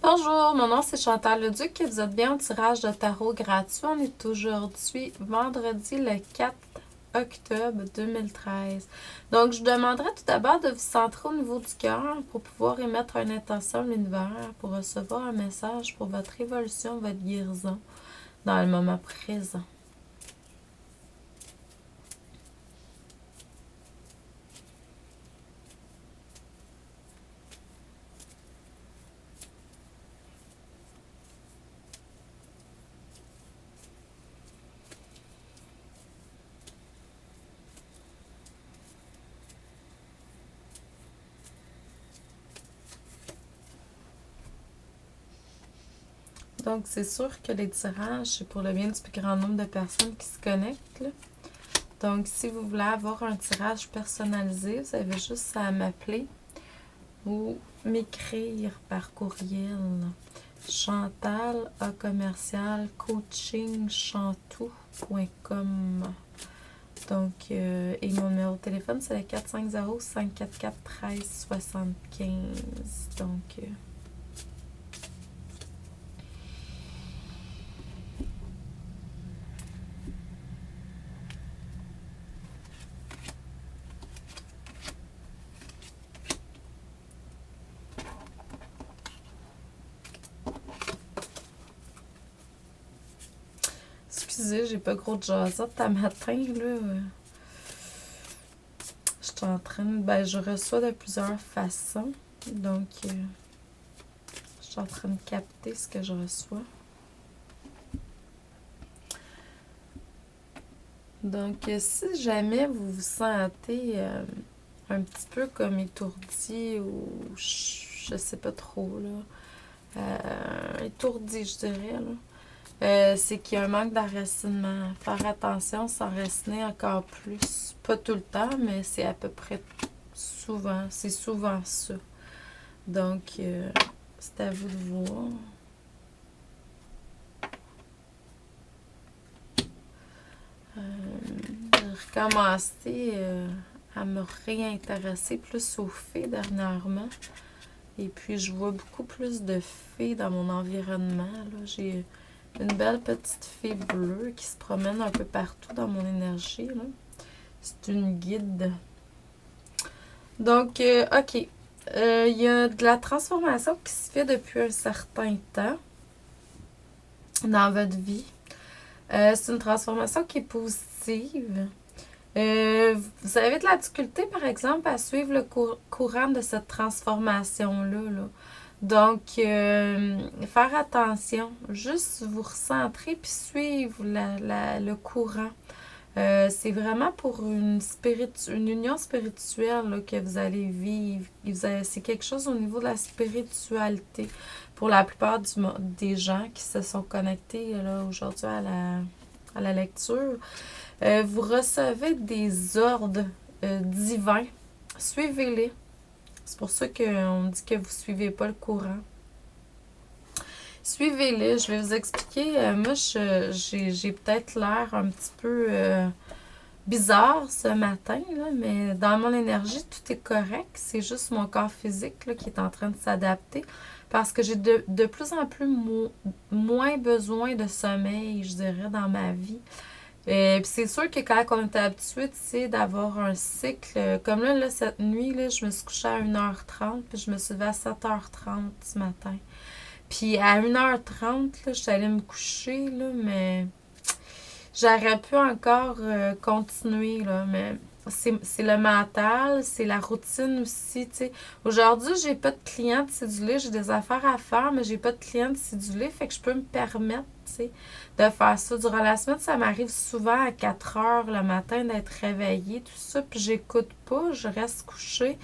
Bonjour, mon nom c'est Chantal Leduc et vous êtes bien au tirage de tarot gratuit. On est aujourd'hui vendredi le 4 octobre 2013. Donc, je demanderai tout d'abord de vous centrer au niveau du cœur pour pouvoir émettre une intention à l'univers, pour recevoir un message pour votre évolution, votre guérison dans le moment présent. Donc, c'est sûr que les tirages, c'est pour le bien du plus grand nombre de personnes qui se connectent, là. Donc, si vous voulez avoir un tirage personnalisé, vous avez juste à m'appeler ou m'écrire par courriel. Chantal à commercial coachingchantou.com. Donc, et mon numéro de téléphone, c'est le 450-544-1375. Donc, excusez, j'ai pas gros de jasette à matin, là. Je suis en train de... Ben, je reçois de plusieurs façons. Donc, je suis en train de capter ce que je reçois. Donc, si jamais vous vous sentez un petit peu comme étourdi ou je sais pas trop, là, étourdi, je dirais, là. C'est qu'il y a un manque d'enracinement. Faire attention, s'enraciner encore plus. Pas tout le temps, mais c'est à peu près souvent. C'est souvent ça. Donc, c'est à vous de voir. J'ai recommencé à me réintéresser plus aux fées dernièrement. Et puis, je vois beaucoup plus de fées dans mon environnement. J'ai une belle petite fée bleue qui se promène un peu partout dans mon énergie. C'est une guide. Donc, OK. Il y a de la transformation qui se fait depuis un certain temps dans votre vie. C'est une transformation qui est positive. Vous avez de la difficulté, par exemple, à suivre le courant de cette transformation-là. Là. Donc, faire attention. Juste vous recentrer puis suivre le courant. C'est vraiment pour une union spirituelle là, que vous allez vivre. C'est quelque chose au niveau de la spiritualité. Pour la plupart des gens qui se sont connectés là, aujourd'hui à la lecture, vous recevez des ordres divins. Suivez-les. C'est pour ça qu'on dit que vous ne suivez pas le courant. Suivez-les. Je vais vous expliquer. Moi, j'ai peut-être l'air un petit peu bizarre ce matin, là, mais dans mon énergie, tout est correct. C'est juste mon corps physique là, qui est en train de s'adapter parce que j'ai de plus en plus moins besoin de sommeil, je dirais, dans ma vie. Puis c'est sûr que quand on est habitué, tu sais, d'avoir un cycle, comme là, cette nuit, là, je me suis couchée à 1h30, puis je me suis levée à 7h30 ce matin. Puis à 1h30, là, je suis allée me coucher, là, mais j'aurais pu encore continuer, là, mais c'est le mental, c'est la routine aussi, tu sais. Aujourd'hui, j'ai pas de clients cédulés, j'ai des affaires à faire, mais j'ai pas de clients cédulés, fait que je peux me permettre, tu sais, de faire ça. Durant la semaine, ça m'arrive souvent à 4 heures le matin d'être réveillée, tout ça, puis j'écoute pas, je reste couchée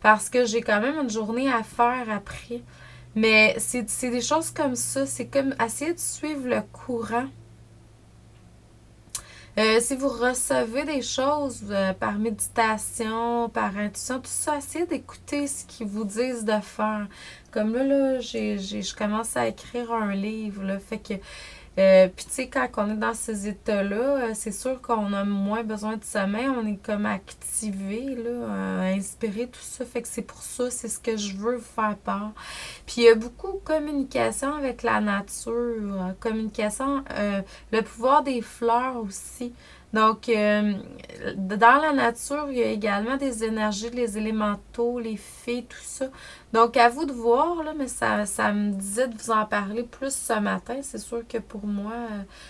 parce que j'ai quand même une journée à faire après. Mais c'est des choses comme ça, c'est comme essayer de suivre le courant. Si vous recevez des choses par méditation, par intuition, tout ça, essayez d'écouter ce qu'ils vous disent de faire. Comme là je commence à écrire un livre, là, fait que Puis tu sais, quand on est dans ces états-là, c'est sûr qu'on a moins besoin de sommeil, on est comme activé, là, inspiré, tout ça. Fait que c'est pour ça, c'est ce que je veux vous faire part. Puis il y a beaucoup de communication avec la nature, communication, le pouvoir des fleurs aussi. Donc, dans la nature, il y a également des énergies, les élémentaux, les fées, tout ça. Donc, à vous de voir, là, mais ça me disait de vous en parler plus ce matin. C'est sûr que pour moi,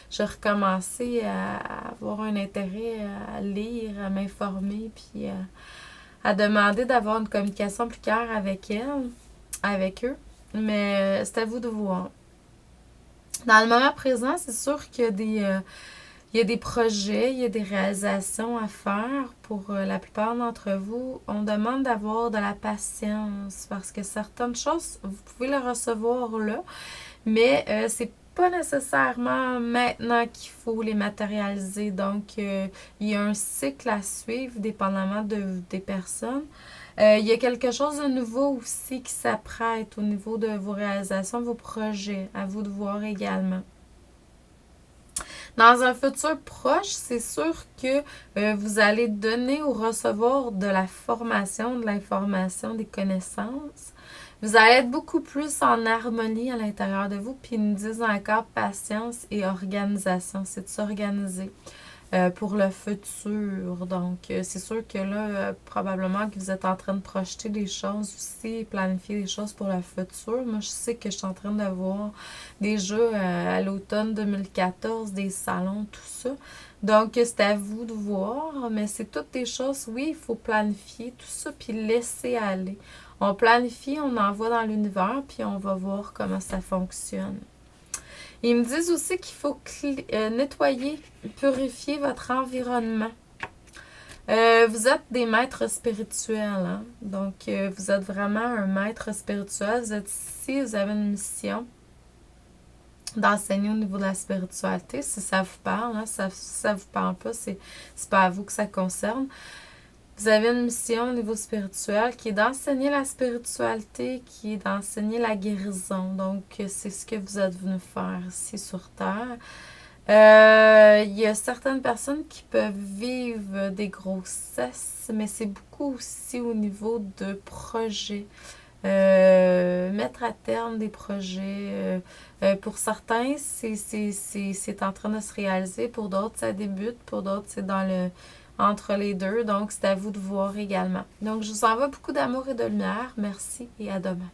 j'ai recommencé à avoir un intérêt à lire, à m'informer, puis à demander d'avoir une communication plus claire avec elle, avec eux. Mais c'est à vous de voir. Dans le moment présent, c'est sûr qu'il y a il y a des projets, il y a des réalisations à faire. Pour la plupart d'entre vous, on demande d'avoir de la patience parce que certaines choses, vous pouvez les recevoir là, mais c'est pas nécessairement maintenant qu'il faut les matérialiser. Donc, il y a un cycle à suivre dépendamment des personnes. Il y a quelque chose de nouveau aussi qui s'apprête au niveau de vos réalisations, vos projets. À vous de voir également. Dans un futur proche, c'est sûr que vous allez donner ou recevoir de la formation, de l'information, des connaissances. Vous allez être beaucoup plus en harmonie à l'intérieur de vous. Puis ils nous disent encore patience et organisation. C'est de s'organiser pour le futur. Donc, c'est sûr que là, probablement que vous êtes en train de projeter des choses aussi, planifier des choses pour le futur. Moi, je sais que je suis en train de voir déjà à l'automne 2014 des salons, tout ça. Donc, c'est à vous de voir, mais c'est toutes des choses, oui, il faut planifier tout ça, puis laisser aller. On planifie, on envoie dans l'univers, puis on va voir comment ça fonctionne. Ils me disent aussi qu'il faut nettoyer, purifier votre environnement. Vous êtes des maîtres spirituels, hein? Donc vous êtes vraiment un maître spirituel. Vous êtes ici, vous avez une mission d'enseigner au niveau de la spiritualité, si ça vous parle, hein? Si ça vous parle pas, c'est pas à vous que ça concerne. Vous avez une mission au niveau spirituel qui est d'enseigner la spiritualité, qui est d'enseigner la guérison. Donc, c'est ce que vous êtes venu faire ici sur Terre. Il y a certaines personnes qui peuvent vivre des grossesses, mais c'est beaucoup aussi au niveau de projets. Mettre à terme des projets. Pour certains, c'est en train de se réaliser. Pour d'autres, ça débute. Pour d'autres, c'est dans le entre les deux. Donc, c'est à vous de voir également. Donc, je vous envoie beaucoup d'amour et de lumière. Merci et à demain.